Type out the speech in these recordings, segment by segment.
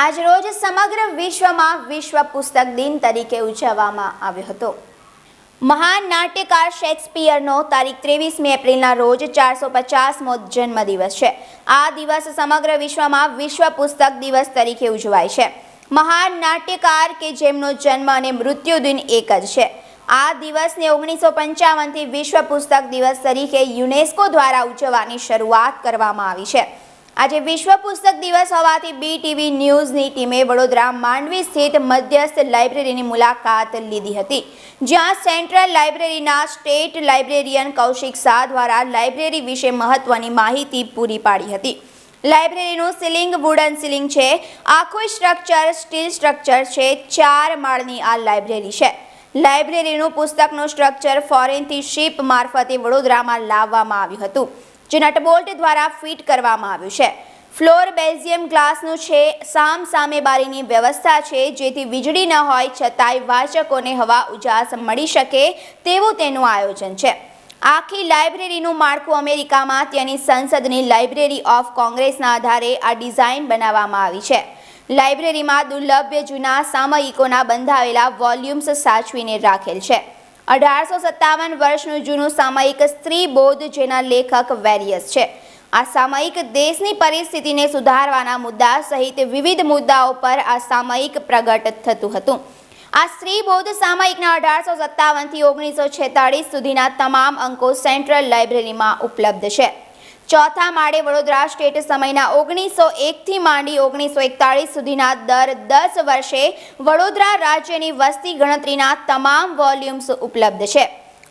આજરોજ સમગ્ર વિશ્વમાં વિશ્વ પુસ્તક દિન તરીકે ઉજવવામાં આવ્યો હતો। મહાન નાટ્યકાર શેક્સપિયરનો તારીખ 23મી એપ્રિલના રોજ 450મો જન્મદિવસ છે। આ દિવસ સમગ્ર વિશ્વમાં વિશ્વ પુસ્તક દિવસ તરીકે ઉજવાય છે। મહાન નાટ્યકાર કે જેમનો જન્મ અને મૃત્યુ દિન એક જ છે। આ દિવસને 1955થી વિશ્વ પુસ્તક દિવસ તરીકે યુનેસ્કો દ્વારા ઉજવવાની શરૂઆત કરવામાં આવી છે। આજે વિશ્વ પુસ્તક દિવસ હોવાથી BTV ન્યૂઝની ટીમે વડોદરા માંડવી સ્થિત મધ્યસ્થ લાઇબ્રેરીની મુલાકાત લીધી હતી, જ્યાં સેન્ટ્રલ લાઇબ્રેરીના સ્ટેટ લાઇબ્રેરિયન કૌશિક શાહ દ્વારા લાઇબ્રેરી વિશે મહત્વની માહિતી પૂરી પાડી હતી। લાઇબ્રેરીનું સીલિંગ વુડન સીલિંગ છે। આખું સ્ટ્રક્ચર સ્ટીલ સ્ટ્રક્ચર છે। 4 માળની આ લાઇબ્રેરી છે। લાઇબ્રેરીનું પુસ્તકનું સ્ટ્રક્ચર ફોરેનથી શિપ મારફતે વડોદરામાં લાવવામાં આવ્યું હતું, જે નટબોલ્ટ દ્વારા ફિટ કરવામાં આવ્યું છે। ફ્લોર બેલ્જિયમ ગ્લાસનું છે। સામે બારીની વ્યવસ્થા છે, જેથી વીજળી ન હોય છતાંય વાચકોને હવા ઉજાસ મળી શકે તેવું તેનું આયોજન છે। આખી લાઇબ્રેરીનું માળખું અમેરિકામાં તેની સંસદની લાઇબ્રેરી ઓફ કોંગ્રેસના આધારે આ ડિઝાઇન બનાવવામાં આવી છે। લાઇબ્રેરીમાં દુર્લભ જૂના સામયિકોના બંધાવેલા વોલ્યુમ્સ સાચવીને રાખેલ છે। 1857 વર્ષનું જૂનું સામયિક સ્ત્રી બોધ, જેના લેખક વેરિયસ છે। આ સામયિક દેશની પરિસ્થિતિને સુધારવાના મુદ્દા સહિત વિવિધ મુદ્દાઓ પર આ સામયિક પ્રગટ થતું હતું। આ સ્ત્રી બોધ સામયિકના 1857થી 1946 સુધીના તમામ અંકો સેન્ટ્રલ લાઇબ્રેરીમાં ઉપલબ્ધ છે। ચોથા માળે વડોદરા સ્ટેટ સમયના 1901થી માંડી 1941 સુધીના દર 10 વર્ષે વડોદરા રાજ્યની વસ્તી ગણતરીના તમામ વોલ્યુમ્સ ઉપલબ્ધ છે।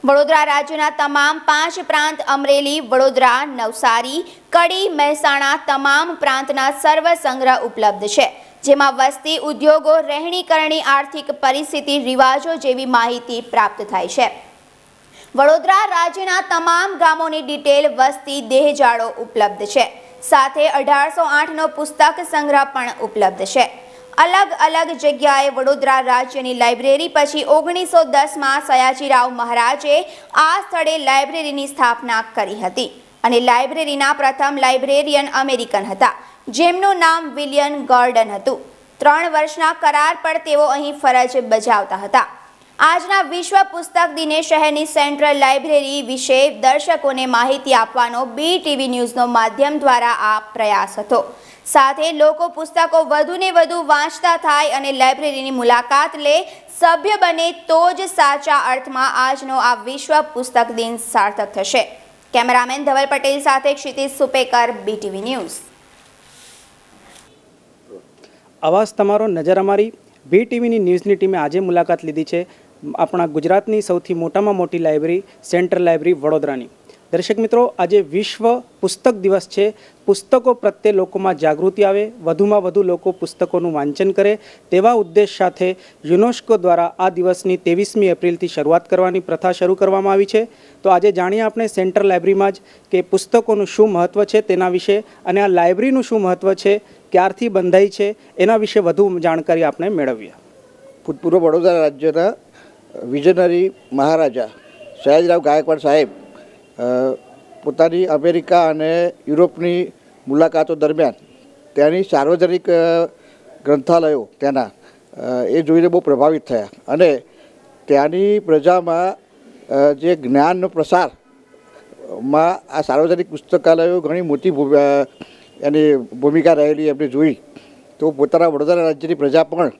વડોદરા રાજ્યના તમામ 5 પ્રાંત અમરેલી, વડોદરા, નવસારી, કડી, મહેસાણા તમામ પ્રાંતના સર્વ સંગ્રહ ઉપલબ્ધ છે, જેમાં વસ્તી, ઉદ્યોગો, રહેણીકરણી, આર્થિક પરિસ્થિતિ, રિવાજો જેવી માહિતી પ્રાપ્ત થાય છે। વડોદરા રાજ્યના તમામ ગામોની ડિટેલ, વસ્તી, દેહજાળો ઉપલબ્ધ છે। સાથે 1808નો પુસ્તક સંગ્રહ પણ ઉપલબ્ધ છે। અલગ અલગ જગ્યાએ વડોદરા રાજ્યની લાઇબ્રેરી પછી 1910માં સયાજીરાવ મહારાજે આ સ્થળે લાઇબ્રેરીની સ્થાપના કરી હતી અને લાઇબ્રેરીના પ્રથમ લાઇબ્રેરિયન અમેરિકન હતા, જેમનું નામ વિલિયમ ગોર્ડન હતું। 3 વર્ષના કરાર પર તેઓ અહીં ફરજ બજાવતા હતા। આજના વિશ્વ પુસ્તક દિને શહેરની સેન્ટ્રલ લાઇબ્રેરી વિશે દર્શકોને માહિતી આપવાનો BTV ન્યૂઝનો માધ્યમ દ્વારા આ પ્રયાસ હતો। સાથે લોકો પુસ્તકો વધુને વધુ વાંચતા થાય અને લાઇબ્રેરીની મુલાકાત લે, સભ્ય બને તો જ સાચા અર્થમાં આજનો આ વિશ્વ પુસ્તક દિન સાર્થક થશે। કેમેરામેન ધવલ પટેલ સાથે ક્ષિતિજ સુપેકર, BTV ન્યૂઝ। આવાજ તમારો નજર અમારી BTVની ન્યૂઝની ટીમે આજે મુલાકાત લીધી છે આપણા ગુજરાતની સૌથી મોટામાં મોટી લાઇબ્રેરી સેન્ટ્રલ લાઇબ્રેરી વડોદરાની। દર્શક મિત્રો, આજે વિશ્વ પુસ્તક દિવસ છે। પુસ્તકો પ્રત્યે લોકોમાં જાગૃતિ આવે, વધુમાં વધુ લોકો પુસ્તકોનું વાંચન કરે, તેવા ઉદ્દેશ સાથે યુનેસ્કો દ્વારા આ દિવસની 23મી એપ્રિલથી શરૂઆત કરવાની પ્રથા શરૂ કરવામાં આવી છે। તો આજે જાણીએ આપણે સેન્ટ્રલ લાઇબ્રેરીમાં જ કે પુસ્તકોનું શું મહત્ત્વ છે તેના વિશે, અને આ લાઇબ્રેરીનું શું મહત્ત્વ છે, ક્યારથી બંધાઈ છે, એના વિશે વધુ જાણકારી આપણે મેળવીએ। ભૂતપૂર્વ વડોદરા રાજ્યના વિઝનરી મહારાજા સયાજીરાવ ગાયકવાડ સાહેબ પોતાની અમેરિકા અને યુરોપની મુલાકાતો દરમિયાન ત્યાંની સાર્વજનિક ગ્રંથાલયો ત્યાંના એ જોઈને બહુ પ્રભાવિત થયા અને ત્યાંની પ્રજામાં જે જ્ઞાનનો પ્રસારમાં આ સાર્વજનિક પુસ્તકાલયો ઘણી મોટી એની ભૂમિકા રહેલી એમને જોઈ। તો પોતાના વડોદરા રાજ્યની પ્રજા પણ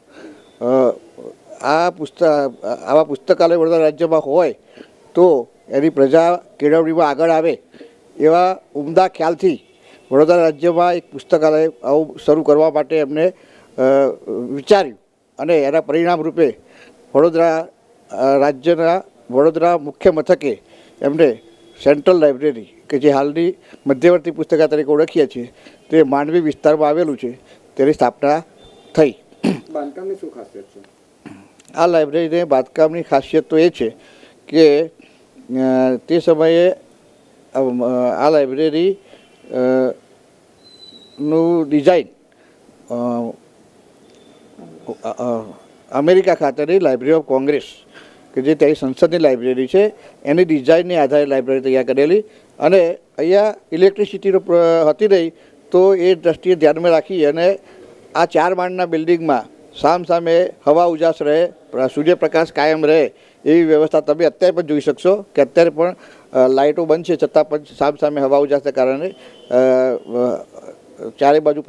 આવા પુસ્તકાલય વડોદરા રાજ્યમાં હોય તો એની પ્રજા કેળવણીમાં આગળ આવે, એવા ઉમદા ખ્યાલથી વડોદરા રાજ્યમાં એક પુસ્તકાલય આવું શરૂ કરવા માટે એમને વિચાર્યું અને એના પરિણામ રૂપે વડોદરા રાજ્યના વડોદરા મુખ્ય મથકે એમને સેન્ટ્રલ લાઇબ્રેરી, કે જે હાલની મધ્યવર્તી પુસ્તકાલય તરીકે ઓળખીએ છીએ, તે માંડવી વિસ્તારમાં આવેલું છે, તેની સ્થાપના થઈ। બાંધકામની શું ખાસિયત છે? આ લાઇબ્રેરીને બાંધકામની ખાસિયત તો એ છે કે તે સમયે આ લાઇબ્રેરી નું ડિઝાઇન અમેરિકા ખાતેની લાઇબ્રેરી ઓફ કોંગ્રેસ, કે જે ત્યાંની સંસદની લાઇબ્રેરી છે, એની ડિઝાઇનને આધારે લાઇબ્રેરી તૈયાર કરેલી અને અહીંયા ઇલેક્ટ્રિસિટીનો હતી નહીં, તો એ દ્રષ્ટિએ ધ્યાનમાં રાખી અને આ 4 માળના બિલ્ડિંગમાં સામે હવા ઉજાસ રહે, સૂર્યપ્રકાશ કાયમ રહે એવી વ્યવસ્થા તમે અત્યારે પણ જોઈ શકશો કે અત્યારે પણ લાઇટો બંધ છે છતાં પણ સામે હવા ઉજાસના કારણે ચારે બાજુ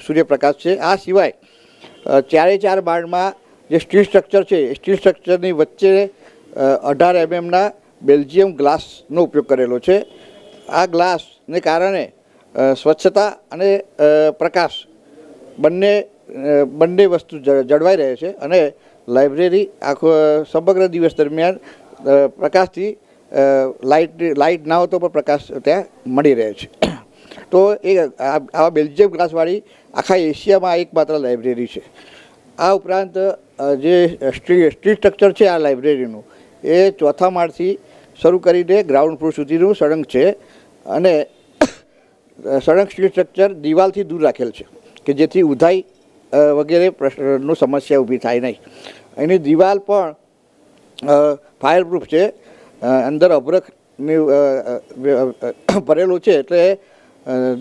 સૂર્યપ્રકાશ છે. આ સિવાય 4 માળમાં જે સ્ટીલ સ્ટ્રક્ચર છે એ સ્ટીલ સ્ટ્રક્ચરની વચ્ચે 18 mm બેલ્જિયમ ગ્લાસનો ઉપયોગ કરેલો છે. આ ગ્લાસને કારણે સ્વચ્છતા અને પ્રકાશ બંને વસ્તુ જળવાઈ રહે છે અને લાઇબ્રેરી આખો સમગ્ર દિવસ દરમિયાન પ્રકાશથી લાઇટ ના હોતો પણ પ્રકાશ ત્યાં મળી રહે છે. તો એ આવા બેલ્જિયમ ગ્લાસવાળી આખા એશિયામાં એકમાત્ર લાઇબ્રેરી છે. આ ઉપરાંત જે સ્ટ્રીટ સ્ટ્રક્ચર છે આ લાઇબ્રેરીનું એ 4થા માળથી શરૂ કરીને ગ્રાઉન્ડ ફ્લોર સુધીનું સળંગ છે અને સળંગ સ્ટીલ સ્ટ્રક્ચર દિવાલથી દૂર રાખેલ છે કે જેથી ઉધાઈ વગેરે પ્રશ્નનો સમસ્યા ઊભી થાય નહીં. એની દિવાલ પણ ફાયરપ્રૂફ છે, અંદર અભરખની ભરેલું છે એટલે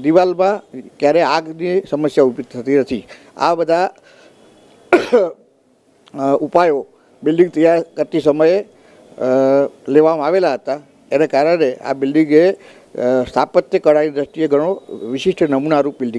દિવાલમાં ક્યારેય આગની સમસ્યા ઊભી થતી નથી. આ બધા ઉપાયો બિલ્ડિંગ તૈયાર કરતી સમયે લેવામાં આવેલા હતા. એને કારણે આ બિલ્ડિંગે સ્થાપત્ય કળાની દ્રષ્ટિએ ઘણો વિશિષ્ટ નમૂનારૂપ બિલ્ડિંગ